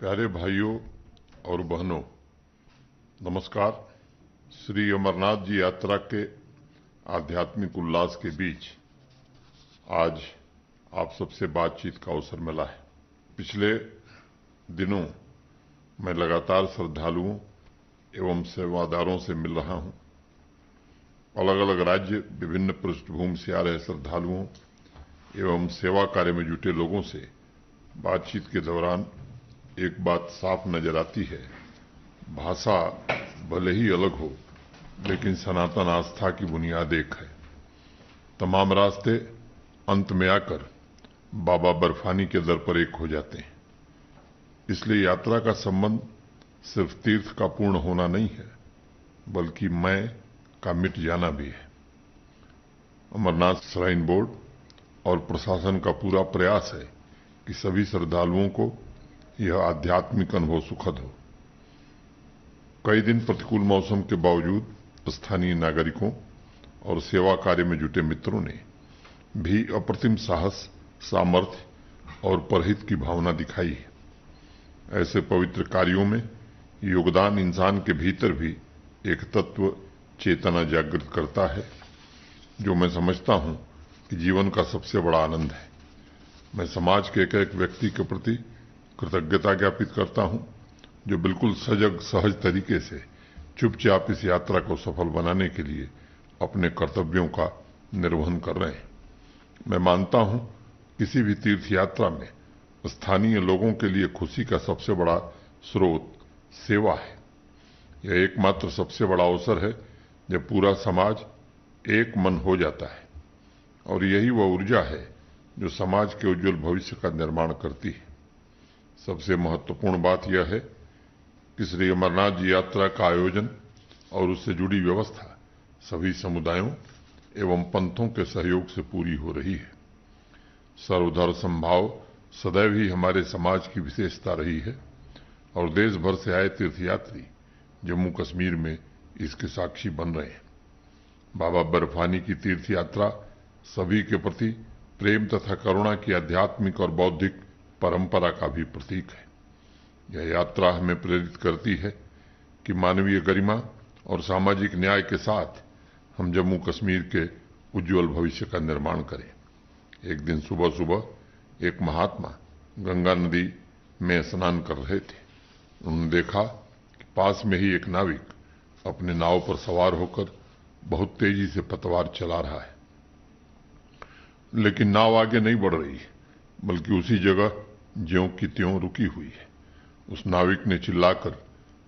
प्यारे भाइयों और बहनों, नमस्कार। श्री अमरनाथ जी यात्रा के आध्यात्मिक उल्लास के बीच आज आप सबसे बातचीत का अवसर मिला है। पिछले दिनों मैं लगातार श्रद्धालुओं एवं सेवादारों से मिल रहा हूं। अलग अलग राज्य, विभिन्न पृष्ठभूमि से आ रहे श्रद्धालुओं एवं सेवा कार्य में जुटे लोगों से बातचीत के दौरान एक बात साफ नजर आती है। भाषा भले ही अलग हो, लेकिन सनातन आस्था की बुनियाद एक है। तमाम रास्ते अंत में आकर बाबा बर्फानी के दर पर एक हो जाते हैं। इसलिए यात्रा का संबंध सिर्फ तीर्थ का पूर्ण होना नहीं है, बल्कि मैं का मिट जाना भी है। अमरनाथ श्राइन बोर्ड और प्रशासन का पूरा प्रयास है कि सभी श्रद्धालुओं को यह आध्यात्मिक अनुभव सुखद हो। कई दिन प्रतिकूल मौसम के बावजूद स्थानीय नागरिकों और सेवा कार्य में जुटे मित्रों ने भी अप्रतिम साहस, सामर्थ्य और परहित की भावना दिखाई है। ऐसे पवित्र कार्यों में योगदान इंसान के भीतर भी एक तत्व चेतना जागृत करता है, जो मैं समझता हूं कि जीवन का सबसे बड़ा आनंद है। मैं समाज के एक एक व्यक्ति के प्रति कृतज्ञता ज्ञापित करता हूं, जो बिल्कुल सजग सहज तरीके से चुपचाप इस यात्रा को सफल बनाने के लिए अपने कर्तव्यों का निर्वहन कर रहे हैं। मैं मानता हूं किसी भी तीर्थ यात्रा में स्थानीय लोगों के लिए खुशी का सबसे बड़ा स्रोत सेवा है। यह एकमात्र सबसे बड़ा अवसर है जब पूरा समाज एक मन हो जाता है, और यही वह ऊर्जा है जो समाज के उज्जवल भविष्य का निर्माण करती है। सबसे महत्वपूर्ण बात यह है कि श्री अमरनाथ जी यात्रा का आयोजन और उससे जुड़ी व्यवस्था सभी समुदायों एवं पंथों के सहयोग से पूरी हो रही है। सर्वधर्म समभाव सदैव ही हमारे समाज की विशेषता रही है, और देश भर से आए तीर्थयात्री जम्मू कश्मीर में इसके साक्षी बन रहे हैं। बाबा बर्फानी की तीर्थ यात्रा सभी के प्रति प्रेम तथा करुणा की आध्यात्मिक और बौद्धिक परंपरा का भी प्रतीक है। यह यात्रा हमें प्रेरित करती है कि मानवीय गरिमा और सामाजिक न्याय के साथ हम जम्मू कश्मीर के उज्जवल भविष्य का निर्माण करें। एक दिन सुबह सुबह एक महात्मा गंगा नदी में स्नान कर रहे थे। उन्होंने देखा कि पास में ही एक नाविक अपने नाव पर सवार होकर बहुत तेजी से पतवार चला रहा है, लेकिन नाव आगे नहीं बढ़ रही है, बल्कि उसी जगह ज्यों की त्यों रुकी हुई है। उस नाविक ने चिल्लाकर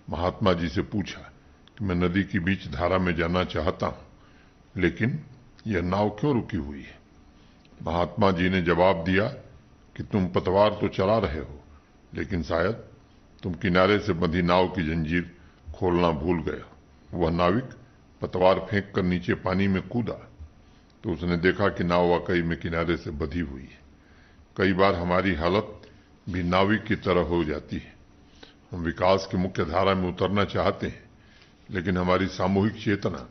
महात्मा जी से पूछा कि मैं नदी की बीच धारा में जाना चाहता हूं, लेकिन यह नाव क्यों रुकी हुई है? महात्मा जी ने जवाब दिया कि तुम पतवार तो चला रहे हो, लेकिन शायद तुम किनारे से बंधी नाव की जंजीर खोलना भूल गए हो। वह नाविक पतवार फेंक कर नीचे पानी में कूदा तो उसने देखा कि नाव वाकई में किनारे से बंधी हुई है। कई बार हमारी हालत भी नाविक की तरह हो जाती है। हम विकास की मुख्य धारा में उतरना चाहते हैं, लेकिन हमारी सामूहिक चेतना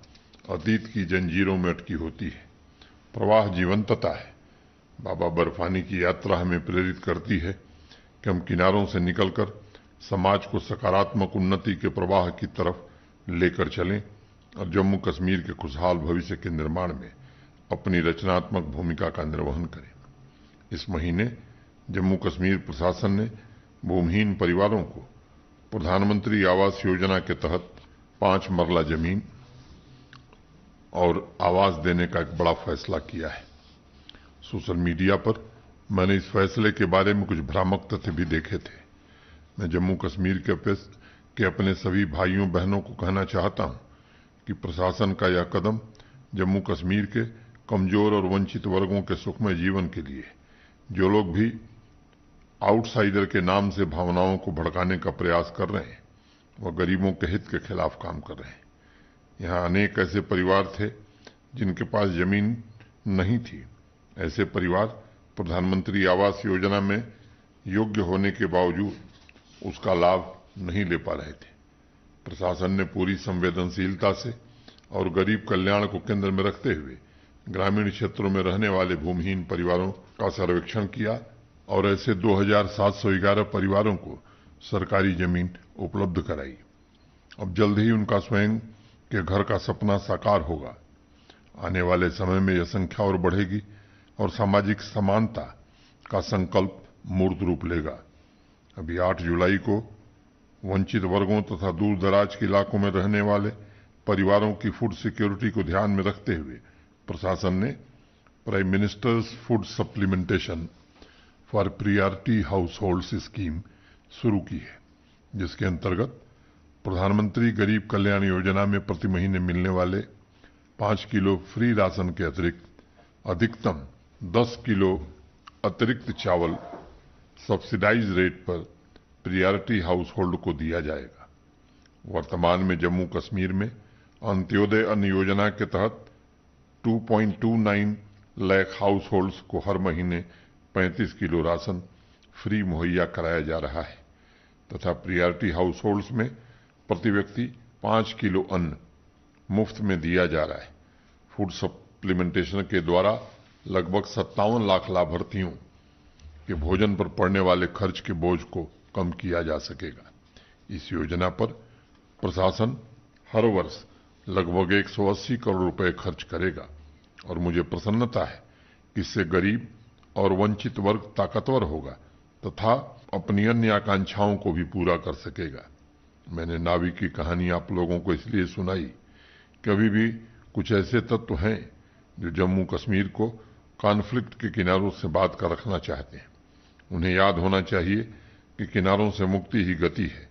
अतीत की जंजीरों में अटकी होती है। प्रवाह जीवंतता है। बाबा बर्फानी की यात्रा हमें प्रेरित करती है कि हम किनारों से निकलकर समाज को सकारात्मक उन्नति के प्रवाह की तरफ लेकर चलें और जम्मू कश्मीर के खुशहाल भविष्य के निर्माण में अपनी रचनात्मक भूमिका का निर्वहन करें। इस महीने जम्मू कश्मीर प्रशासन ने भूमिहीन परिवारों को प्रधानमंत्री आवास योजना के तहत 5 मरला जमीन और आवास देने का एक बड़ा फैसला किया है। सोशल मीडिया पर मैंने इस फैसले के बारे में कुछ भ्रामक तथ्य भी देखे थे। मैं जम्मू कश्मीर के अपने सभी भाइयों बहनों को कहना चाहता हूं कि प्रशासन का यह कदम जम्मू कश्मीर के कमजोर और वंचित वर्गों के सुखमय जीवन के लिए, जो लोग भी आउटसाइडर के नाम से भावनाओं को भड़काने का प्रयास कर रहे हैं, वह गरीबों के हित के खिलाफ काम कर रहे हैं। यहाँ अनेक ऐसे परिवार थे जिनके पास जमीन नहीं थी। ऐसे परिवार प्रधानमंत्री आवास योजना में योग्य होने के बावजूद उसका लाभ नहीं ले पा रहे थे। प्रशासन ने पूरी संवेदनशीलता से और गरीब कल्याण को केंद्र में रखते हुए ग्रामीण क्षेत्रों में रहने वाले भूमिहीन परिवारों का सर्वेक्षण किया और ऐसे 2711 परिवारों को सरकारी जमीन उपलब्ध कराई। अब जल्द ही उनका स्वयं के घर का सपना साकार होगा। आने वाले समय में यह संख्या और बढ़ेगी और सामाजिक समानता का संकल्प मूर्त रूप लेगा। अभी 8 जुलाई को वंचित वर्गों तथा दूर दराज के इलाकों में रहने वाले परिवारों की फूड सिक्योरिटी को ध्यान में रखते हुए प्रशासन ने prime ministers food supplementation for priority house holds scheme शुरू की है, जिसके अंतर्गत प्रधानमंत्री गरीब कल्याण योजना में प्रति महीने मिलने वाले 5 किलो फ्री राशन के अतिरिक्त अधिकतम 10 किलो अतिरिक्त चावल सब्सिडाइज रेट पर प्रायोरिटी हाउस होल्ड को दिया जाएगा। वर्तमान में जम्मू कश्मीर में अंत्योदय अन्न योजना के तहत 2.29 लाख हाउस होल्ड्स को हर महीने 35 किलो राशन फ्री मुहैया कराया जा रहा है तथा प्रायोरिटी हाउस होल्ड्स में प्रति व्यक्ति 5 किलो अन्न मुफ्त में दिया जा रहा है। फूड सप्लीमेंटेशन के द्वारा लगभग 57 लाख लाभार्थियों के भोजन पर पड़ने वाले खर्च के बोझ को कम किया जा सकेगा। इस योजना पर प्रशासन हर वर्ष लगभग 180 करोड़ रुपए खर्च करेगा और मुझे प्रसन्नता है कि इससे गरीब और वंचित वर्ग ताकतवर होगा तथा अपनी अन्य आकांक्षाओं को भी पूरा कर सकेगा। मैंने नावी की कहानी आप लोगों को इसलिए सुनाई कि अभी भी कुछ ऐसे तत्व हैं जो जम्मू कश्मीर को कॉन्फ्लिक्ट के किनारों से बात कर रखना चाहते हैं। उन्हें याद होना चाहिए कि किनारों से मुक्ति ही गति है।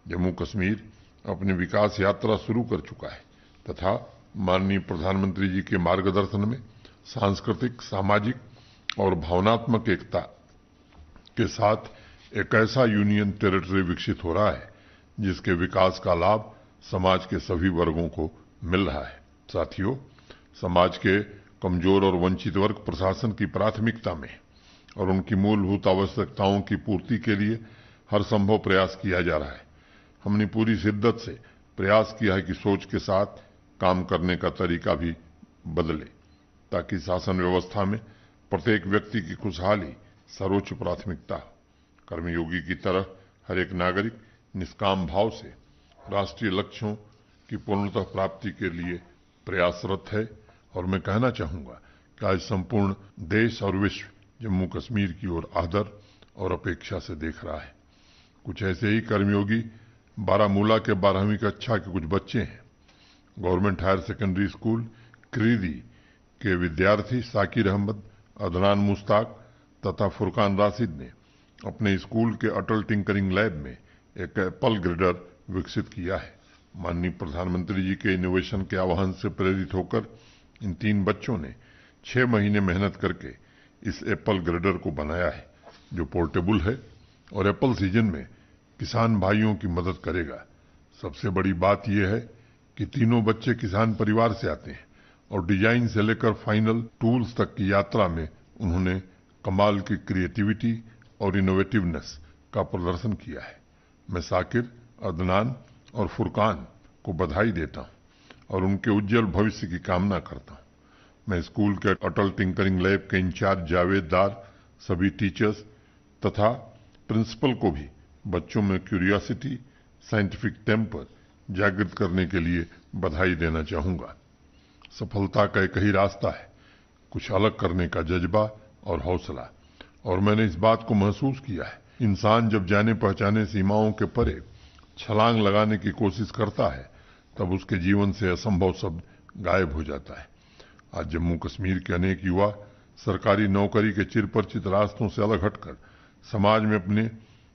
जम्मू कश्मीर अपनी विकास यात्रा शुरू कर चुका है तथा माननीय प्रधानमंत्री जी के मार्गदर्शन में सांस्कृतिक, सामाजिक और भावनात्मक एकता के साथ एक ऐसा यूनियन टेरिटरी विकसित हो रहा है जिसके विकास का लाभ समाज के सभी वर्गों को मिल रहा है। साथियों, समाज के कमजोर और वंचित वर्ग प्रशासन की प्राथमिकता में और उनकी मूलभूत आवश्यकताओं की पूर्ति के लिए हर संभव प्रयास किया जा रहा है। हमने पूरी शिद्दत से प्रयास किया है कि सोच के साथ काम करने का तरीका भी बदले ताकि शासन व्यवस्था में प्रत्येक व्यक्ति की खुशहाली सर्वोच्च प्राथमिकता हो। कर्मयोगी की तरह हर एक नागरिक निष्काम भाव से राष्ट्रीय लक्ष्यों की पूर्णतः प्राप्ति के लिए प्रयासरत है और मैं कहना चाहूंगा कि आज संपूर्ण देश और विश्व जम्मू कश्मीर की ओर आदर और अपेक्षा से देख रहा है। कुछ ऐसे ही कर्मयोगी बारामूला के 12वीं कक्षा के कुछ बच्चे हैं। गवर्नमेंट हायर सेकेंडरी स्कूल क्रीदी के विद्यार्थी साकिर अहमद, अदनान मुश्ताक तथा फुरकान राशिद ने अपने स्कूल के अटल टिंकरिंग लैब में एक एप्पल ग्रेडर विकसित किया है। माननीय प्रधानमंत्री जी के इनोवेशन के आह्वान से प्रेरित होकर इन 3 बच्चों ने 6 महीने मेहनत करके इस एप्पल ग्रेडर को बनाया है जो पोर्टेबल है और एप्पल सीजन में किसान भाइयों की मदद करेगा। सबसे बड़ी बात यह है कि तीनों बच्चे किसान परिवार से आते हैं और डिजाइन से लेकर फाइनल टूल्स तक की यात्रा में उन्होंने कमाल की क्रिएटिविटी और इनोवेटिवनेस का प्रदर्शन किया है। मैं साकिर, अदनान और फुरकान को बधाई देता हूं और उनके उज्जवल भविष्य की कामना करता हूं। मैं स्कूल के अटल टिंकरिंग लैब के इंचार्ज जावेद दार, सभी टीचर्स तथा प्रिंसिपल को भी बच्चों में क्यूरियोसिटी, साइंटिफिक टेम्पर जागृत करने के लिए बधाई देना चाहूंगा। सफलता का एक ही रास्ता है, कुछ अलग करने का जज्बा और हौसला, और मैंने इस बात को महसूस किया है। इंसान जब जाने पहचाने सीमाओं के परे छलांग लगाने की कोशिश करता है तब उसके जीवन से असंभव शब्द गायब हो जाता है। आज जम्मू कश्मीर के अनेक युवा सरकारी नौकरी के चिरपरिचित रास्तों से अलग हटकर समाज में अपने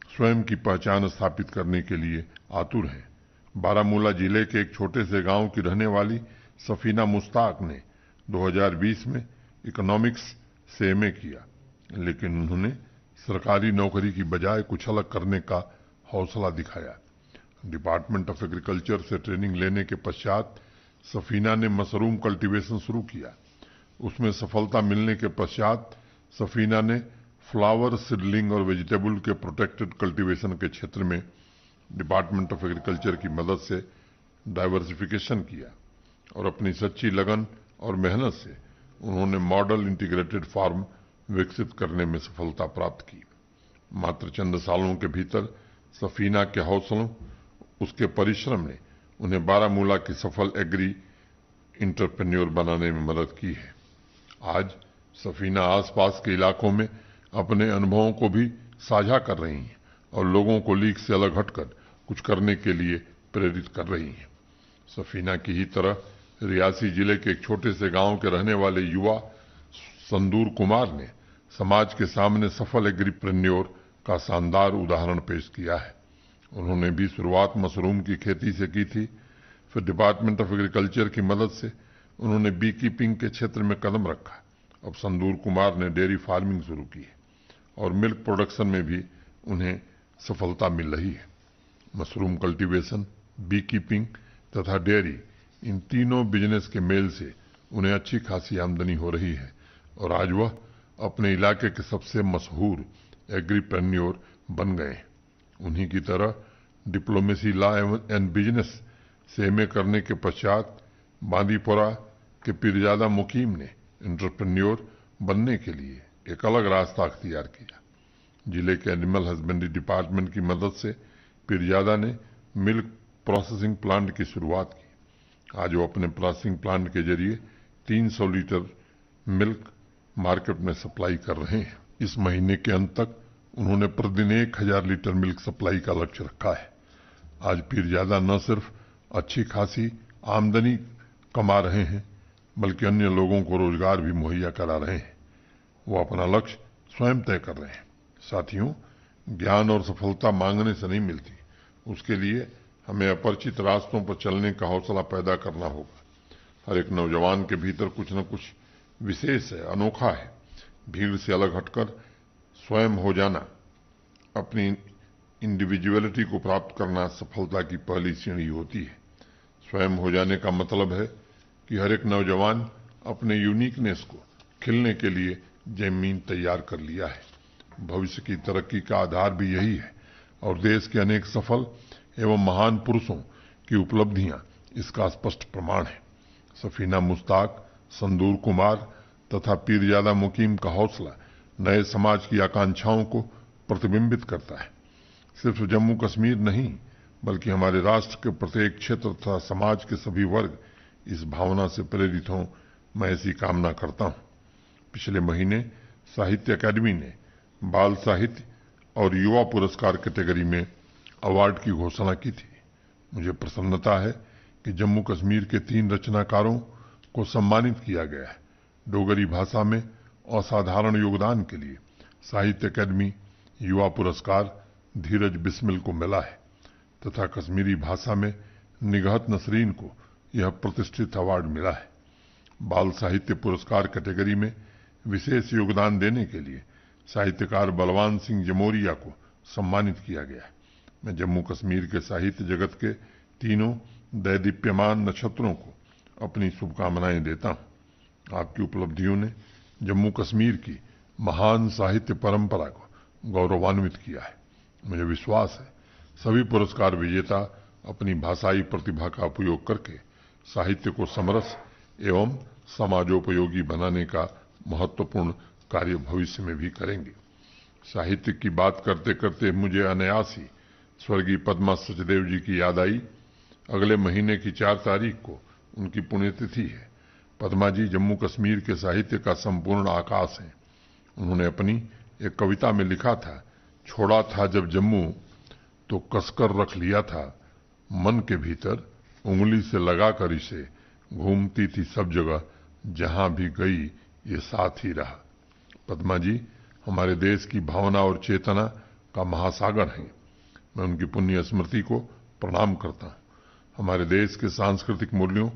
स्वयं की पहचान स्थापित करने के लिए आतुर हैं। बारामूला जिले के एक छोटे से गांव की रहने वाली सफीना मुश्ताक ने 2020 में इकोनॉमिक्स से एमए किया, लेकिन उन्होंने सरकारी नौकरी की बजाय कुछ अलग करने का हौसला दिखाया। डिपार्टमेंट ऑफ एग्रीकल्चर से ट्रेनिंग लेने के पश्चात सफीना ने मशरूम कल्टीवेशन शुरू किया। उसमें सफलता मिलने के पश्चात सफीना ने फ्लावर, सीडलिंग और वेजिटेबल के प्रोटेक्टेड कल्टीवेशन के क्षेत्र में डिपार्टमेंट ऑफ एग्रीकल्चर की मदद से डाइवर्सिफिकेशन किया और अपनी सच्ची लगन और मेहनत से उन्होंने मॉडल इंटीग्रेटेड फार्म विकसित करने में सफलता प्राप्त की। मात्र चंद सालों के भीतर सफीना के हौसलों, उसके परिश्रम ने उन्हें बारामूला की सफल एग्री इंटरप्रेन्योर बनाने में मदद की है। आज सफीना आसपास के इलाकों में अपने अनुभवों को भी साझा कर रही हैं और लोगों को लीक से अलग हटकर कुछ करने के लिए प्रेरित कर रही हैं। सफीना की ही तरह रियासी जिले के एक छोटे से गांव के रहने वाले युवा संदूर कुमार ने समाज के सामने सफल एग्रीप्रेन्योर का शानदार उदाहरण पेश किया है। उन्होंने भी शुरुआत मशरूम की खेती से की थी, फिर डिपार्टमेंट ऑफ एग्रीकल्चर की मदद से उन्होंने बी कीपिंग के क्षेत्र में कदम रखा। अब संदूर कुमार ने डेयरी फार्मिंग शुरू की है और मिल्क प्रोडक्शन में भी उन्हें सफलता मिल रही है। मशरूम कल्टीवेशन, बी कीपिंग तथा डेयरी, इन तीनों बिजनेस के मेल से उन्हें अच्छी खासी आमदनी हो रही है और आज वह अपने इलाके के सबसे मशहूर एग्रीप्रेन्योर बन गए हैं। उन्हीं की तरह डिप्लोमेसी, लॉ एंड बिजनेस से एमए करने के पश्चात बांदीपुरा के पीरजादा मुकीम ने एंटरप्रेन्योर बनने के लिए एक अलग रास्ता अख्तियार किया। जिले के एनिमल हस्बेंड्री डिपार्टमेंट की मदद से पीरजादा ने मिल्क प्रोसेसिंग प्लांट की शुरुआत की। आज वो अपने प्रोसेसिंग प्लांट के जरिए 300 लीटर मिल्क मार्केट में सप्लाई कर रहे हैं। इस महीने के अंत तक उन्होंने प्रतिदिन 1000 लीटर मिल्क सप्लाई का लक्ष्य रखा है। आज पीरजादा न सिर्फ अच्छी खासी आमदनी कमा रहे हैं बल्कि अन्य लोगों को रोजगार भी मुहैया करा रहे हैं। वो अपना लक्ष्य स्वयं तय कर रहे हैं। साथियों, ज्ञान और सफलता मांगने से नहीं मिलती, उसके लिए हमें अपरिचित रास्तों पर चलने का हौसला पैदा करना होगा। हर एक नौजवान के भीतर कुछ न कुछ विशेष है, अनोखा है। भीड़ से अलग हटकर स्वयं हो जाना, अपनी इंडिविजुअलिटी को प्राप्त करना सफलता की पहली सीढ़ी होती है। स्वयं हो जाने का मतलब है कि हर एक नौजवान अपने यूनिकनेस को खिलने के लिए जमीन तैयार कर लिया है। भविष्य की तरक्की का आधार भी यही है और देश के अनेक सफल एवं महान पुरुषों की उपलब्धियां इसका स्पष्ट प्रमाण है। सफीना मुश्ताक, संदूर कुमार तथा पीरजादा मुकीम का हौसला नए समाज की आकांक्षाओं को प्रतिबिंबित करता है। सिर्फ जम्मू कश्मीर नहीं बल्कि हमारे राष्ट्र के प्रत्येक क्षेत्र तथा समाज के सभी वर्ग इस भावना से प्रेरित हों, मैं ऐसी कामना करता हूं। पिछले महीने साहित्य अकादमी ने बाल साहित्य और युवा पुरस्कार कैटेगरी में अवार्ड की घोषणा की थी। मुझे प्रसन्नता है कि जम्मू कश्मीर के 3 रचनाकारों को सम्मानित किया गया है। डोगरी भाषा में असाधारण योगदान के लिए साहित्य अकादमी युवा पुरस्कार धीरज बिस्मिल को मिला है तथा कश्मीरी भाषा में निगहत नसरीन को यह प्रतिष्ठित अवार्ड मिला है। बाल साहित्य पुरस्कार कैटेगरी में विशेष योगदान देने के लिए साहित्यकार बलवान सिंह जमोरिया को सम्मानित किया गया है। मैं जम्मू कश्मीर के साहित्य जगत के तीनों दैदीप्यमान नक्षत्रों को अपनी शुभकामनाएं देता हूं। आपकी उपलब्धियों ने जम्मू कश्मीर की महान साहित्य परंपरा को गौरवान्वित किया है। मुझे विश्वास है सभी पुरस्कार विजेता अपनी भाषाई प्रतिभा का उपयोग करके साहित्य को समरस एवं समाजोपयोगी बनाने का महत्वपूर्ण कार्य भविष्य में भी करेंगे। साहित्य की बात करते करते मुझे अनायास ही स्वर्गीय पद्मा सचदेव जी की याद आई। अगले महीने की 4 तारीख को उनकी पुण्यतिथि है। पद्मा जी जम्मू कश्मीर के साहित्य का संपूर्ण आकाश हैं। उन्होंने अपनी एक कविता में लिखा था, छोड़ा था जब जम्मू तो कसकर रख लिया था, मन के भीतर उंगली से लगाकर इसे, घूमती थी सब जगह जहां भी गई ये साथ ही रहा। पद्मा जी हमारे देश की भावना और चेतना का महासागर हैं। मैं उनकी पुण्य स्मृति को प्रणाम करता हूं। हमारे देश के सांस्कृतिक मूल्यों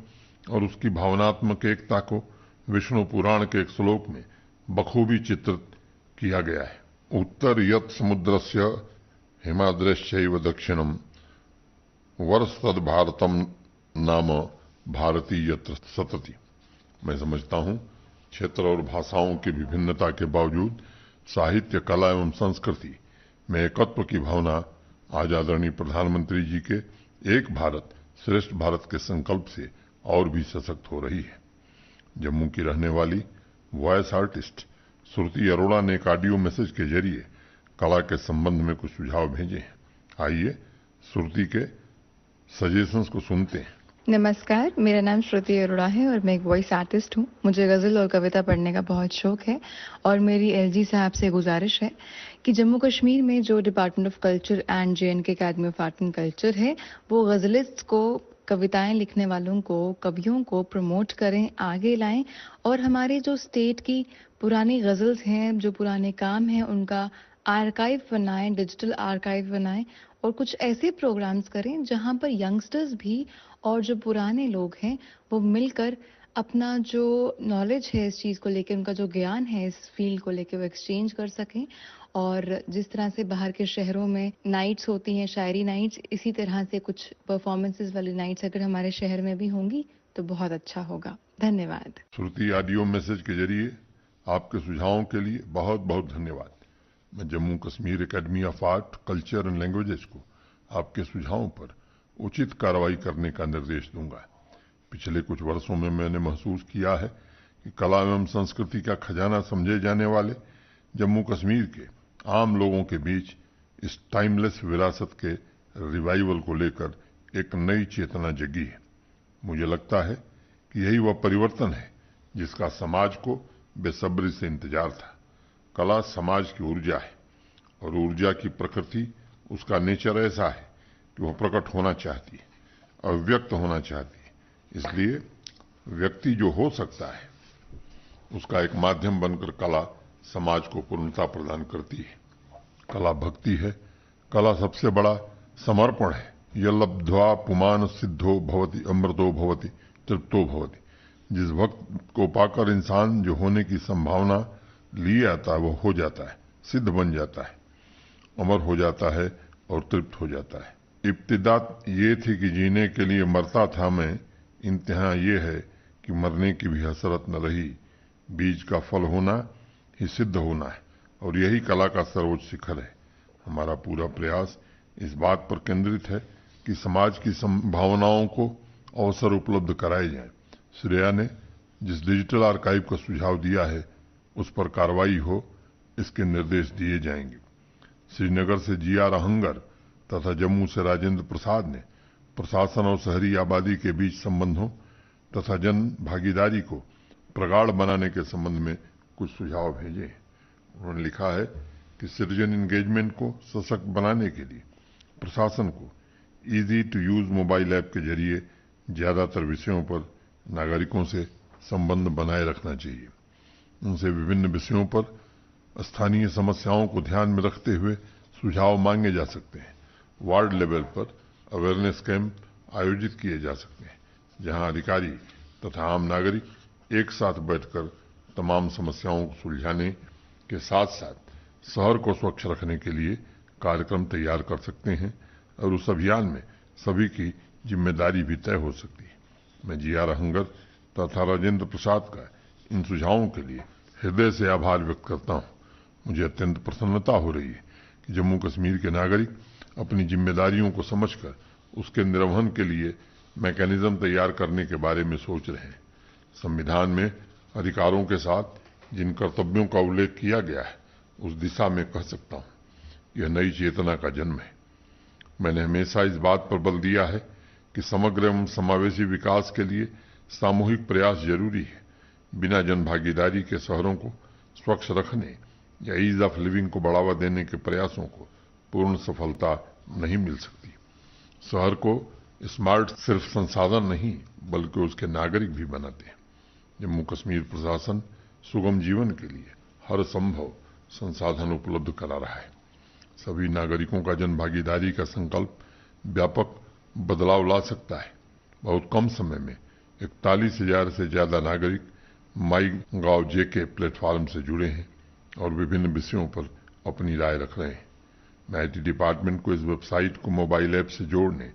और उसकी भावनात्मक एकता को विष्णु पुराण के एक श्लोक में बखूबी चित्रित किया गया है। उत्तर यत् समुद्रस्य हिमाद्रश्चैव दक्षिणम वर्षद भारतम नाम भारती यत्र सतति। मैं समझता हूं क्षेत्र और भाषाओं की विभिन्नता के बावजूद साहित्य, कला एवं संस्कृति में एकत्व की भावना आज आदरणीय प्रधानमंत्री जी के एक भारत श्रेष्ठ भारत के संकल्प से और भी सशक्त हो रही है। जम्मू की रहने वाली वॉयस आर्टिस्ट श्रुति अरोड़ा ने एक ऑडियो मैसेज के जरिए कला के संबंध में कुछ सुझाव भेजे हैं। आइए श्रुति के सजेशंस को सुनते हैं। नमस्कार, मेरा नाम श्रुति अरोड़ा है और मैं एक वॉइस आर्टिस्ट हूँ। मुझे गज़ल और कविता पढ़ने का बहुत शौक है और मेरी एलजी साहब से गुजारिश है कि जम्मू कश्मीर में जो department of culture and JNK academy of art and culture है, वो गज़लिस्ट को, कविताएं लिखने वालों को, कवियों को प्रमोट करें, आगे लाएं और हमारे जो स्टेट की पुरानी गज़ल्स हैं, जो पुराने काम हैं, उनका आर्काइव बनाएं, डिजिटल आर्काइव बनाएं और कुछ ऐसे प्रोग्राम्स करें जहां पर यंगस्टर्स भी और जो पुराने लोग हैं वो मिलकर अपना जो नॉलेज है इस चीज़ को लेकर, उनका जो ज्ञान है इस फील्ड को लेकर, वो एक्सचेंज कर सकें। और जिस तरह से बाहर के शहरों में नाइट्स होती हैं, शायरी नाइट्स, इसी तरह से कुछ परफॉर्मेंसेस वाली नाइट्स अगर हमारे शहर में भी होंगी तो बहुत अच्छा होगा। धन्यवाद। श्रुति, ऑडियो मैसेज के जरिए आपके सुझावों के लिए बहुत बहुत धन्यवाद। मैं Jammu Kashmir academy of art, culture and languages को आपके सुझावों पर उचित कार्रवाई करने का निर्देश दूंगा। पिछले कुछ वर्षों में मैंने महसूस किया है कि कला एवं संस्कृति का खजाना समझे जाने वाले जम्मू कश्मीर के आम लोगों के बीच इस टाइमलेस विरासत के रिवाइवल को लेकर एक नई चेतना जगी है। मुझे लगता है कि यही वह परिवर्तन है जिसका समाज को बेसब्री से इंतजार था। कला समाज की ऊर्जा है और ऊर्जा की प्रकृति, उसका नेचर ऐसा है कि वह प्रकट होना चाहती है, अव्यक्त होना चाहती है। इसलिए व्यक्ति जो हो सकता है उसका एक माध्यम बनकर कला समाज को पूर्णता प्रदान करती है। कला भक्ति है, कला सबसे बड़ा समर्पण है। यल्लब्ध्वा पुमान सिद्धो भवति अमृतो भवति तृप्तो भवति। जिस भक्त को पाकर इंसान जो होने की संभावना लिए आता है वो हो जाता है, सिद्ध बन जाता है, अमर हो जाता है और तृप्त हो जाता है। इब्तिदा ये थी कि जीने के लिए मरता था मैं, इंतहा ये है कि मरने की भी हसरत न रही। बीज का फल होना ही सिद्ध होना है और यही कला का सर्वोच्च शिखर है। हमारा पूरा प्रयास इस बात पर केंद्रित है कि समाज की संभावनाओं को अवसर उपलब्ध कराए जाएं। श्रेया ने जिस डिजिटल आर्काइव का सुझाव दिया है उस पर कार्रवाई हो, इसके निर्देश दिए जाएंगे। श्रीनगर से जीआर अहंगर तथा जम्मू से राजेंद्र प्रसाद ने प्रशासन और शहरी आबादी के बीच संबंधों तथा जन भागीदारी को प्रगाढ़ बनाने के संबंध में कुछ सुझाव भेजे। उन्होंने लिखा है कि सिटीजन एंगेजमेंट को सशक्त बनाने के लिए प्रशासन को easy to use mobile app के जरिए ज्यादातर विषयों पर नागरिकों से संबंध बनाए रखना चाहिए। उनसे विभिन्न विषयों पर स्थानीय समस्याओं को ध्यान में रखते हुए सुझाव मांगे जा सकते हैं। वार्ड लेवल पर अवेयरनेस कैंप आयोजित किए जा सकते हैं जहां अधिकारी तथा आम नागरिक एक साथ बैठकर तमाम समस्याओं को सुलझाने के साथ साथ शहर को स्वच्छ रखने के लिए कार्यक्रम तैयार कर सकते हैं और उस अभियान में सभी की जिम्मेदारी भी तय हो सकती है। मैं जीआर अहंगर तथा राजेंद्र प्रसाद का इन सुझावों के लिए हृदय से आभार व्यक्त करता हूं। मुझे अत्यंत प्रसन्नता हो रही है कि जम्मू कश्मीर के नागरिक अपनी जिम्मेदारियों को समझकर उसके निर्वहन के लिए मैकेनिज्म तैयार करने के बारे में सोच रहे हैं। संविधान में अधिकारों के साथ जिन कर्तव्यों का उल्लेख किया गया है उस दिशा में कह सकता हूं यह नई चेतना का जन्म है। मैंने हमेशा इस बात पर बल दिया है कि समग्र एवं समावेशी विकास के लिए सामूहिक प्रयास जरूरी है। बिना जन भागीदारी के शहरों को स्वच्छ रखने या ईज ऑफ लिविंग को बढ़ावा देने के प्रयासों को पूर्ण सफलता नहीं मिल सकती। शहर को स्मार्ट सिर्फ संसाधन नहीं बल्कि उसके नागरिक भी बनाते हैं। जम्मू कश्मीर प्रशासन सुगम जीवन के लिए हर संभव संसाधन उपलब्ध करा रहा है। सभी नागरिकों का जन भागीदारी का संकल्प व्यापक बदलाव ला सकता है। बहुत कम समय में 41,000 से ज्यादा नागरिक MyGovJK प्लेटफॉर्म से जुड़े हैं और विभिन्न विषयों पर अपनी राय रख रहे हैं। मैं आईटी डिपार्टमेंट को इस वेबसाइट को मोबाइल ऐप से जोड़ने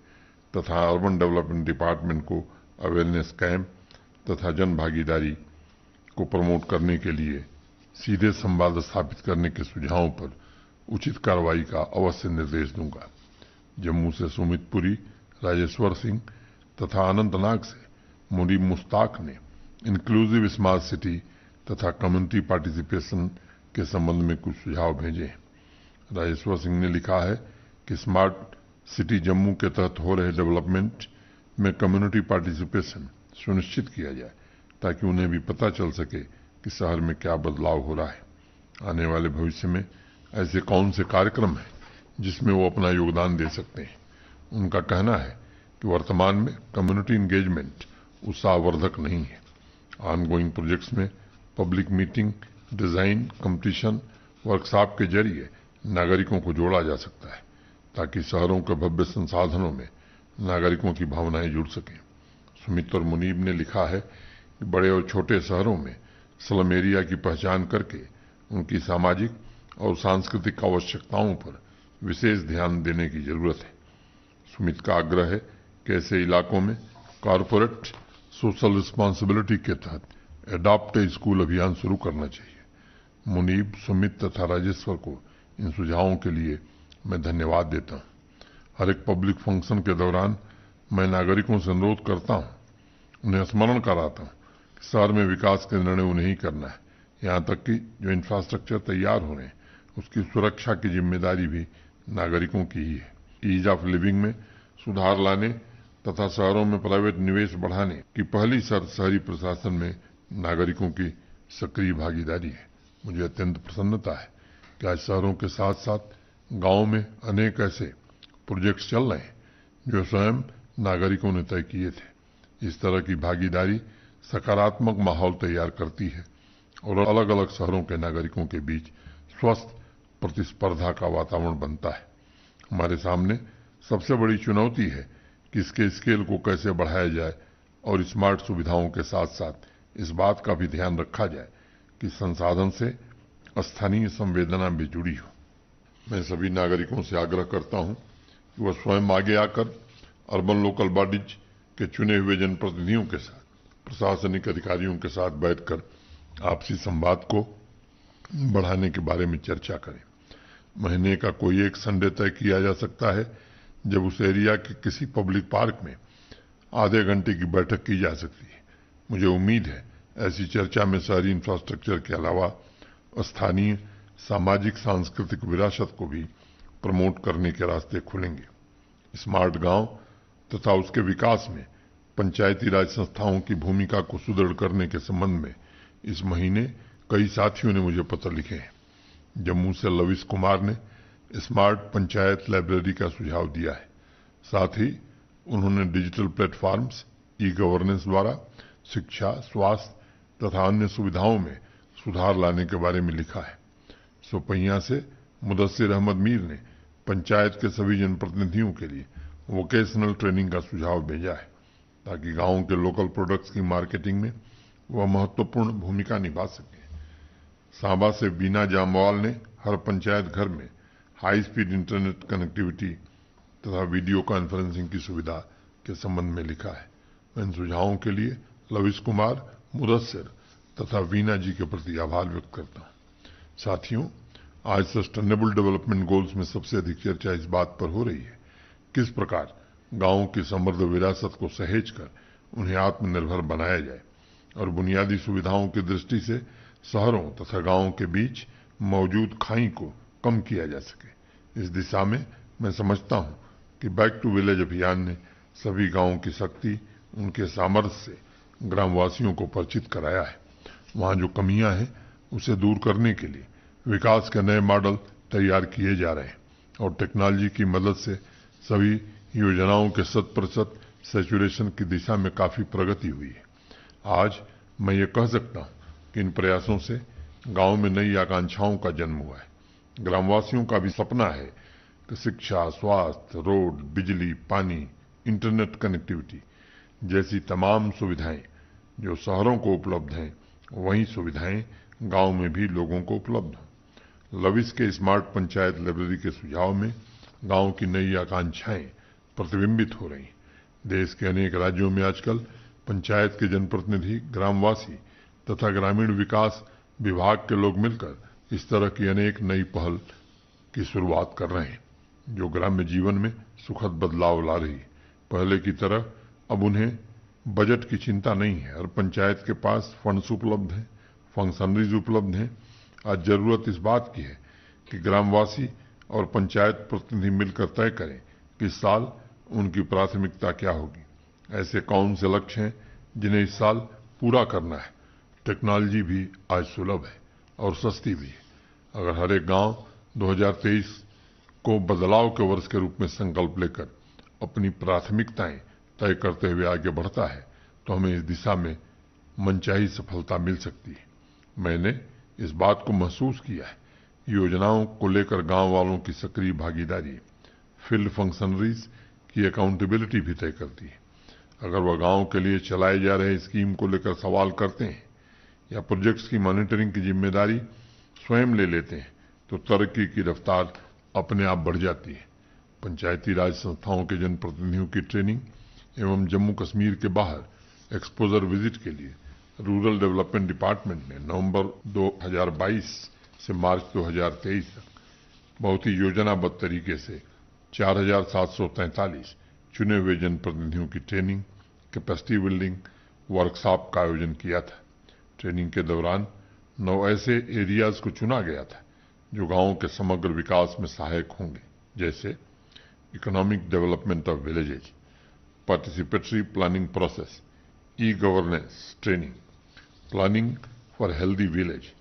तथा अर्बन डेवलपमेंट डिपार्टमेंट को अवेयरनेस कैंप तथा जन भागीदारी को प्रमोट करने के लिए सीधे संवाद स्थापित करने के सुझावों पर उचित कार्रवाई का अवश्य निर्देश दूंगा। जम्मू से सुमित पुरी, राजेश्वर सिंह तथा अनंतनाग से मुनीब मुश्ताक ने इंक्लूसिव स्मार्ट सिटी तथा कम्युनिटी पार्टिसिपेशन के संबंध में कुछ सुझाव भेजे हैं। राजेश्वर सिंह ने लिखा है कि स्मार्ट सिटी जम्मू के तहत हो रहे डेवलपमेंट में कम्युनिटी पार्टिसिपेशन सुनिश्चित किया जाए, ताकि उन्हें भी पता चल सके कि शहर में क्या बदलाव हो रहा है। आने वाले भविष्य में ऐसे कौन से कार्यक्रम हैं जिसमें वो अपना योगदान दे सकते हैं। उनका कहना है कि वर्तमान में कम्युनिटी इंगेजमेंट उत्साहवर्धक नहीं है। ऑनगोइंग प्रोजेक्ट्स में public meeting, design, competition, workshop के जरिए नागरिकों को जोड़ा जा सकता है, ताकि शहरों के भव्य संसाधनों में नागरिकों की भावनाएं जुड़ सकें। सुमित और मुनीब ने लिखा है कि बड़े और छोटे शहरों में स्लम एरिया की पहचान करके उनकी सामाजिक और सांस्कृतिक आवश्यकताओं पर विशेष ध्यान देने की जरूरत है। सुमित का आग्रह है कि ऐसे इलाकों में कॉरपोरेट सोशल रिस्पांसिबिलिटी के तहत एडॉप्ट ए स्कूल अभियान शुरू करना चाहिए। मुनीब, सुमित तथा राजेश्वर को इन सुझावों के लिए मैं धन्यवाद देता हूं। हर एक पब्लिक फंक्शन के दौरान मैं नागरिकों से अनुरोध करता हूं, उन्हें स्मरण कराता हूं कि शहर में विकास के निर्णय उन्हें ही करना है। यहां तक कि जो इंफ्रास्ट्रक्चर तैयार हो रहे हैं उसकी सुरक्षा की जिम्मेदारी भी नागरिकों की ही है। ईज ऑफ लिविंग में सुधार लाने तथा शहरों में प्राइवेट निवेश बढ़ाने की पहली शर्त शहरी प्रशासन में नागरिकों की सक्रिय भागीदारी है। मुझे अत्यंत प्रसन्नता है कि आज शहरों के साथ साथ गांव में अनेक ऐसे प्रोजेक्ट्स चल रहे हैं जो स्वयं नागरिकों ने तय किए थे। इस तरह की भागीदारी सकारात्मक माहौल तैयार करती है और अलग अलग शहरों के नागरिकों के बीच स्वस्थ प्रतिस्पर्धा का वातावरण बनता है। हमारे सामने सबसे बड़ी चुनौती है कि इसके स्केल को कैसे बढ़ाया जाए और स्मार्ट सुविधाओं के साथ साथ इस बात का भी ध्यान रखा जाए कि संसाधन से स्थानीय संवेदना भी जुड़ी हो। मैं सभी नागरिकों से आग्रह करता हूं कि वह स्वयं आगे आकर अर्बन लोकल बॉडीज के चुने हुए जनप्रतिनिधियों के साथ, प्रशासनिक अधिकारियों के साथ बैठकर आपसी संवाद को बढ़ाने के बारे में चर्चा करें। महीने का कोई एक संडे तय किया जा सकता है जब उस एरिया के किसी पब्लिक पार्क में आधे घंटे की बैठक की जा सकती है। मुझे उम्मीद है ऐसी चर्चा में शहरी इंफ्रास्ट्रक्चर के अलावा स्थानीय सामाजिक सांस्कृतिक विरासत को भी प्रमोट करने के रास्ते खुलेंगे। स्मार्ट गांव तथा उसके विकास में पंचायती राज संस्थाओं की भूमिका को सुदृढ़ करने के संबंध में इस महीने कई साथियों ने मुझे पत्र लिखे हैं। जम्मू से लविश कुमार ने स्मार्ट पंचायत लाइब्रेरी का सुझाव दिया है। साथ ही उन्होंने डिजिटल प्लेटफॉर्म्स, ई गवर्नेंस द्वारा शिक्षा, स्वास्थ्य तथा अन्य सुविधाओं में सुधार लाने के बारे में लिखा है। सोपैया से मुदस्सिर अहमद मीर ने पंचायत के सभी जनप्रतिनिधियों के लिए वोकेशनल ट्रेनिंग का सुझाव भेजा है, ताकि गांवों के लोकल प्रोडक्ट्स की मार्केटिंग में वह महत्वपूर्ण भूमिका निभा सके। सांबा से बीना जामवाल ने हर पंचायत घर में हाई स्पीड इंटरनेट कनेक्टिविटी तथा वीडियो कॉन्फ्रेंसिंग की सुविधा के संबंध में लिखा है। मैं इन सुझावों के लिए लविश कुमार, मुदस्सिर तथा वीना जी के प्रति आभार व्यक्त करता हूं। साथियों, आज सस्टेनेबल डेवलपमेंट गोल्स में सबसे अधिक चर्चा इस बात पर हो रही है किस प्रकार गांवों की समृद्ध विरासत को सहेज कर उन्हें आत्मनिर्भर बनाया जाए और बुनियादी सुविधाओं की दृष्टि से शहरों तथा गांवों के बीच मौजूद खाई को कम किया जा सके। इस दिशा में मैं समझता हूं कि बैक टू विलेज अभियान ने सभी गांवों की शक्ति, उनके सामर्थ्य से ग्रामवासियों को परिचित कराया है। वहां जो कमियां हैं उसे दूर करने के लिए विकास के नए मॉडल तैयार किए जा रहे हैं और टेक्नोलॉजी की मदद से सभी योजनाओं के 100% सैचुरेशन की दिशा में काफी प्रगति हुई है। आज मैं ये कह सकता हूं कि इन प्रयासों से गांव में नई आकांक्षाओं का जन्म हुआ है। ग्रामवासियों का भी सपना है कि शिक्षा, स्वास्थ्य, रोड, बिजली, पानी, इंटरनेट कनेक्टिविटी जैसी तमाम सुविधाएं जो शहरों को उपलब्ध हैं, वही सुविधाएं गांव में भी लोगों को उपलब्ध हों। लविश के स्मार्ट पंचायत लाइब्रेरी के सुझाव में गांव की नई आकांक्षाएं प्रतिबिंबित हो रही हैं। देश के अनेक राज्यों में आजकल पंचायत के जनप्रतिनिधि, ग्रामवासी तथा ग्रामीण विकास विभाग के लोग मिलकर इस तरह की अनेक नई पहल की शुरुआत कर रहे हैं, जो ग्राम्य जीवन में सुखद बदलाव ला रही है। पहले की तरह अब उन्हें बजट की चिंता नहीं है। हर पंचायत के पास फंड्स उपलब्ध हैं, फंक्शनरीज उपलब्ध हैं। आज जरूरत इस बात की है कि ग्रामवासी और पंचायत प्रतिनिधि मिलकर तय करें कि इस साल उनकी प्राथमिकता क्या होगी। ऐसे कौन से लक्ष्य हैं जिन्हें इस साल पूरा करना है। टेक्नोलॉजी भी आज सुलभ है और सस्ती भी है। अगर हर एक गांव 2023 को बदलाव के वर्ष के रूप में संकल्प लेकर अपनी प्राथमिकताएं तय करते हुए आगे बढ़ता है तो हमें इस दिशा में मनचाही सफलता मिल सकती है। मैंने इस बात को महसूस किया है। योजनाओं को लेकर गांव वालों की सक्रिय भागीदारी फील्ड फंक्शनरीज की अकाउंटेबिलिटी भी तय करती है। अगर वह गांव के लिए चलाए जा रहे स्कीम को लेकर सवाल करते हैं या प्रोजेक्ट्स की मॉनिटरिंग की जिम्मेदारी स्वयं ले लेते हैं तो तरक्की की रफ्तार अपने आप बढ़ जाती है। पंचायती राज संस्थाओं के जनप्रतिनिधियों की ट्रेनिंग एवं जम्मू कश्मीर के बाहर एक्सपोजर विजिट के लिए रूरल डेवलपमेंट डिपार्टमेंट ने नवंबर 2022 से मार्च 2023 तक बहुत ही योजनाबद्ध तरीके से 4,743 चुने हुए जनप्रतिनिधियों की ट्रेनिंग, कैपेसिटी बिल्डिंग वर्कशॉप का आयोजन किया था। ट्रेनिंग के दौरान 9 ऐसे एरियाज को चुना गया था जो गांवों के समग्र विकास में सहायक होंगे, जैसे economic development of villages, participatory planning process, e governance training, planning for healthy village,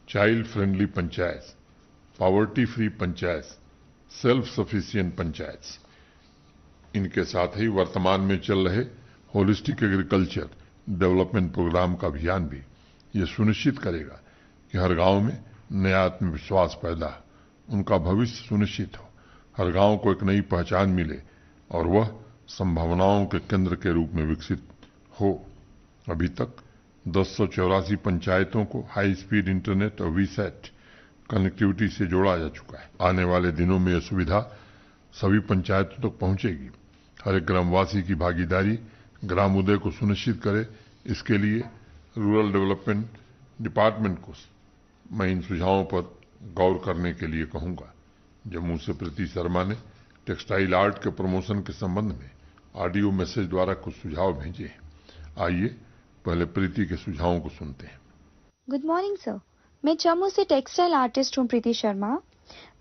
child friendly panchayat, poverty free panchayat, self sufficient panchayat. इनके साथ ही वर्तमान में चल रहे होलिस्टिक एग्रीकल्चर डेवलपमेंट प्रोग्राम का अभियान भी ये सुनिश्चित करेगा कि हर गांव में नया आत्मविश्वास पैदा हो, उनका भविष्य सुनिश्चित हो, हर गांव को एक नई पहचान मिले और वह संभावनाओं के केंद्र के रूप में विकसित हो। अभी तक 1084 पंचायतों को हाई स्पीड इंटरनेट और वीसैट कनेक्टिविटी से जोड़ा जा चुका है। आने वाले दिनों में यह सुविधा सभी पंचायतों तक पहुंचेगी। हर एक ग्रामवासी की भागीदारी ग्राम उदय को सुनिश्चित करे, इसके लिए रूरल डेवलपमेंट डिपार्टमेंट को मैं इन सुझावों पर गौर करने के लिए कहूंगा। जम्मू से प्रीति शर्मा ने टेक्सटाइल आर्ट के प्रमोशन के संबंध में ऑडियो मैसेज द्वारा कुछ सुझाव भेजे हैं। आइए पहले प्रीति के सुझावों को सुनते हैं। गुड मॉर्निंग सर, मैं जम्मू से टेक्सटाइल आर्टिस्ट हूँ प्रीति शर्मा।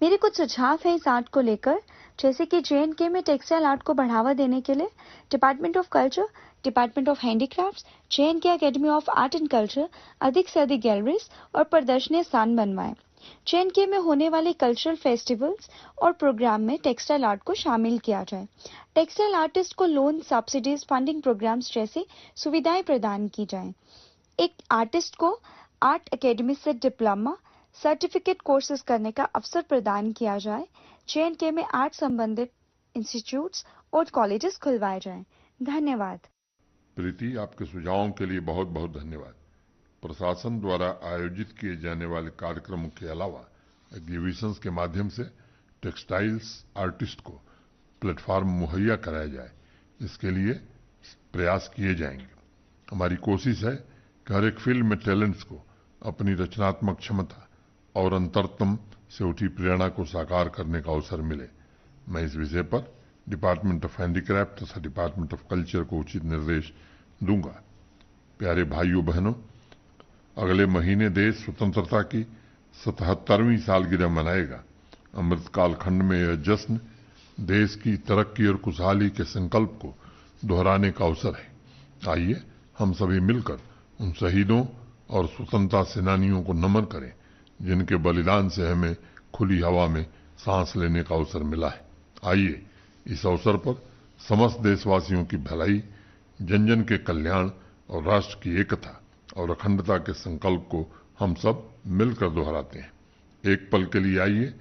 मेरे कुछ सुझाव हैं इस आर्ट को लेकर, जैसे कि JNK में टेक्सटाइल आर्ट को बढ़ावा देने के लिए department of culture, department of handicrafts, JNK academy of art and culture अधिक से अधिक गैलरीज और प्रदर्शनी स्थान बनवाएं। JNK में होने वाले कल्चरल फेस्टिवल्स और प्रोग्राम में टेक्सटाइल आर्ट को शामिल किया जाए। टेक्सटाइल आर्टिस्ट को लोन, सब्सिडीज, फंडिंग प्रोग्राम्स जैसी सुविधाएं प्रदान की जाएं। एक आर्टिस्ट को आर्ट एकेडमी से डिप्लोमा, सर्टिफिकेट कोर्सेज करने का अवसर प्रदान किया जाए। JNK में आर्ट संबंधित इंस्टीट्यूट्स और कॉलेजेस खुलवाए जाएं। धन्यवाद। प्रीति, आपके सुझावों के लिए बहुत बहुत धन्यवाद। प्रशासन द्वारा आयोजित किए जाने वाले कार्यक्रमों के अलावा एग्जीबिशंस के माध्यम से टेक्सटाइल्स आर्टिस्ट को प्लेटफॉर्म मुहैया कराया जाए, इसके लिए प्रयास किए जाएंगे। हमारी कोशिश है कि हर एक फील्ड में टैलेंट्स को अपनी रचनात्मक क्षमता और अंतरतम से उठी प्रेरणा को साकार करने का अवसर मिले। मैं इस विषय पर डिपार्टमेंट ऑफ हैंडीक्राफ्ट तथा डिपार्टमेंट ऑफ कल्चर को उचित निर्देश दूंगा। प्यारे भाइयों बहनों, अगले महीने देश स्वतंत्रता की 77वीं सालगिरह मनाएगा। अमृतकाल खंड में यह जश्न देश की तरक्की और खुशहाली के संकल्प को दोहराने का अवसर है। आइए हम सभी मिलकर उन शहीदों और स्वतंत्रता सेनानियों को नमन करें जिनके बलिदान से हमें खुली हवा में सांस लेने का अवसर मिला है। आइए इस अवसर पर समस्त देशवासियों की भलाई, जन जन के कल्याण और राष्ट्र की एकता और अखंडता के संकल्प को हम सब मिलकर दोहराते हैं। एक पल के लिए आइए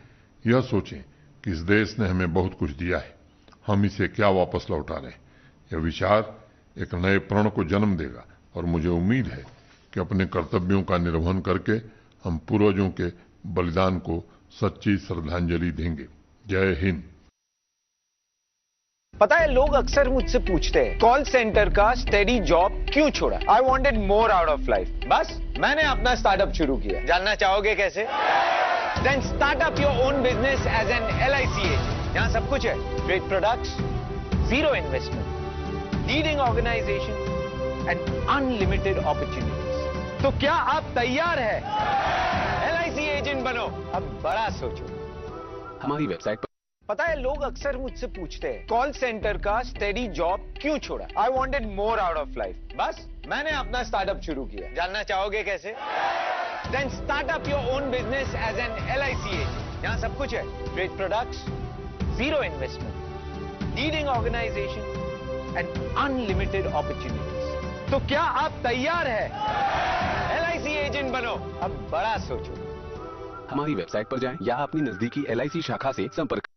यह सोचें कि इस देश ने हमें बहुत कुछ दिया है, हम इसे क्या वापस लौटा रहे हैं। यह विचार एक नए प्रण को जन्म देगा और मुझे उम्मीद है कि अपने कर्तव्यों का निर्वहन करके हम पूर्वजों के बलिदान को सच्ची श्रद्धांजलि देंगे। जय हिंद। पता है, लोग अक्सर मुझसे पूछते हैं कॉल सेंटर का स्टेडी जॉब क्यों छोड़ा। I wanted more out of life, बस मैंने अपना स्टार्टअप शुरू किया। जानना चाहोगे कैसे? Then start up your own business as an LIC agent, जहां सब कुछ है, great products, zero investment, leading organisation and unlimited opportunities. तो क्या आप तैयार है? LIC एजेंट बनो, अब बड़ा सोचो। हमारी वेबसाइट पर। पता है लोग अक्सर मुझसे पूछते हैं कॉल सेंटर का स्टेडी जॉब क्यों छोड़ा? I wanted more out of life. बस मैंने अपना स्टार्टअप शुरू किया। जानना चाहोगे कैसे? Then start up your own business as an LIC agent. यहाँ सब कुछ है, great products, zero investment, leading organisation and unlimited opportunities. तो क्या आप तैयार है LIC एजेंट बनो? अब बड़ा सोचो। हमारी वेबसाइट पर जाएं या अपनी नजदीकी LIC शाखा से संपर्क।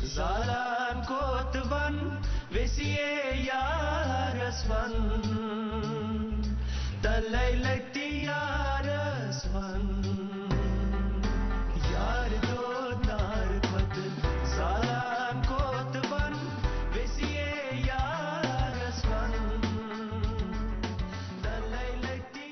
Zalan kotban vesiye yarasman talaylakti yarasman yar do nar khat zalan kotban vesiye yarasman talaylakti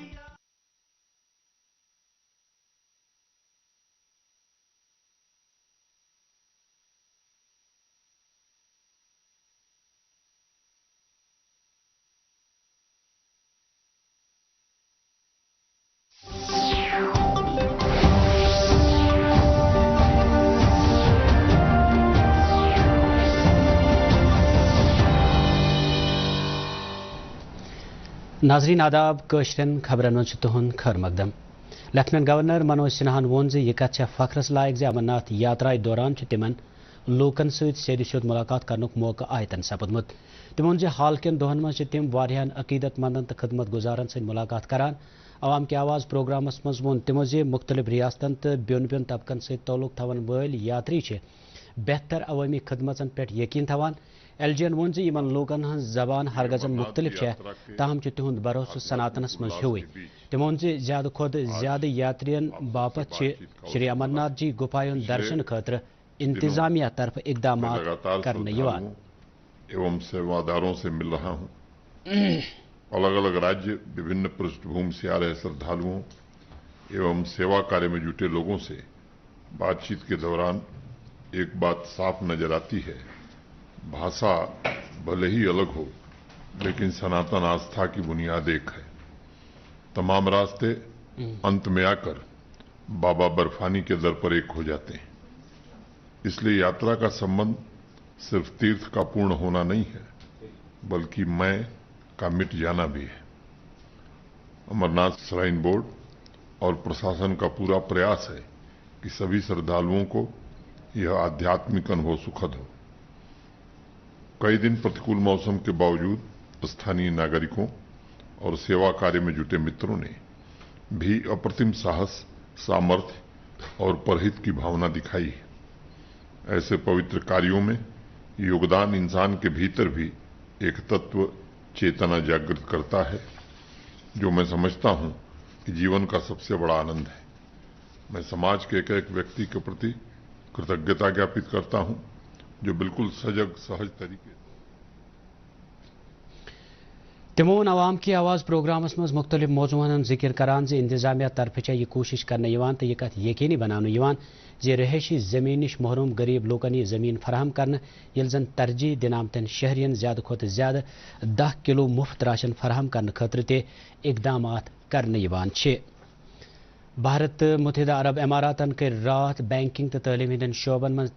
नाजरीन आदाब कशरन खबरन मज तुहन खैर मकदम। लेफ्टिनेंट गवर्नर मनोज सिन्हान वोन यह कथ फखरस लायक ज अमरनाथ यात्रा दौरान तिमन लूकन सद शुद मुलाकात करनुक मौका आयतन सपदमुत। तम वोन हाल कन दोहन मज तिम वारियान अकीदतमंदन तो खदमत गुजारन सद मुलाकात करान। अवाम की आवाज़ प्रोग्रामस मज वोन तमो मुख्तलिफ रियासतन तो ब्योन ब्योन तबकन सद तल्लुक थवन वल यात्री बेहतर अवामी खदमतन पे यकीन थवान। LGN वोन इन लूकन हज जबान हरगजन मुख्तलिफ ताहम तिहुंद भरोसह सनातनस मज हुई। तम वोन ज्यादा खुद ज्यादा यात्रियन बापत श्री अमरनाथ जी गुफायुन दर्शन खतर इंतजामिया तरफ इकदाम करने एवं सेवादारों से मिल रहा हूँ। अलग अलग राज्य विभिन्न पृष्ठभूमि से आ रहे श्रद्धालुओं एवं सेवा कार्य में जुटे लोगों से बातचीत के दौरान एक बात साफ नजर आती है, भाषा भले ही अलग हो लेकिन सनातन आस्था की बुनियाद एक है। तमाम रास्ते अंत में आकर बाबा बर्फानी के दर पर एक हो जाते हैं। इसलिए यात्रा का संबंध सिर्फ तीर्थ का पूर्ण होना नहीं है बल्कि मैं का मिट जाना भी है। अमरनाथ श्राइन बोर्ड और प्रशासन का पूरा प्रयास है कि सभी श्रद्धालुओं को यह आध्यात्मिक अनुभव सुखद हो। कई दिन प्रतिकूल मौसम के बावजूद स्थानीय नागरिकों और सेवा कार्य में जुटे मित्रों ने भी अप्रतिम साहस, सामर्थ्य और परहित की भावना दिखाई है। ऐसे पवित्र कार्यों में योगदान इंसान के भीतर भी एक तत्व चेतना जागृत करता है जो मैं समझता हूं कि जीवन का सबसे बड़ा आनंद है। मैं समाज के एक एक व्यक्ति के प्रति कृतज्ञता ज्ञापित करता हूं जो बिल्कुल सजग सहज तरीके तमोन अवाम की आवाज़ प्रोग्रामस मज मुख्तलिफ मौजून जिक्र करान इंतजामिया तरफ यह कोशिश करने तो यह कथ यकीनी बनान रहायशी जमीन नश महरूम गरीब लोकन यह जमीन फराहम कर जन तरजीह दिन आमतन शहरियन ज्यादा खुद ज्यादा 10 किलो मुफ्त राशन फराहम करने खतर ते इकदाम करने भारत मुत्तहिदा अरब अमारातन कर रात बैंकिंग तो तालीम हंदन शोबन मज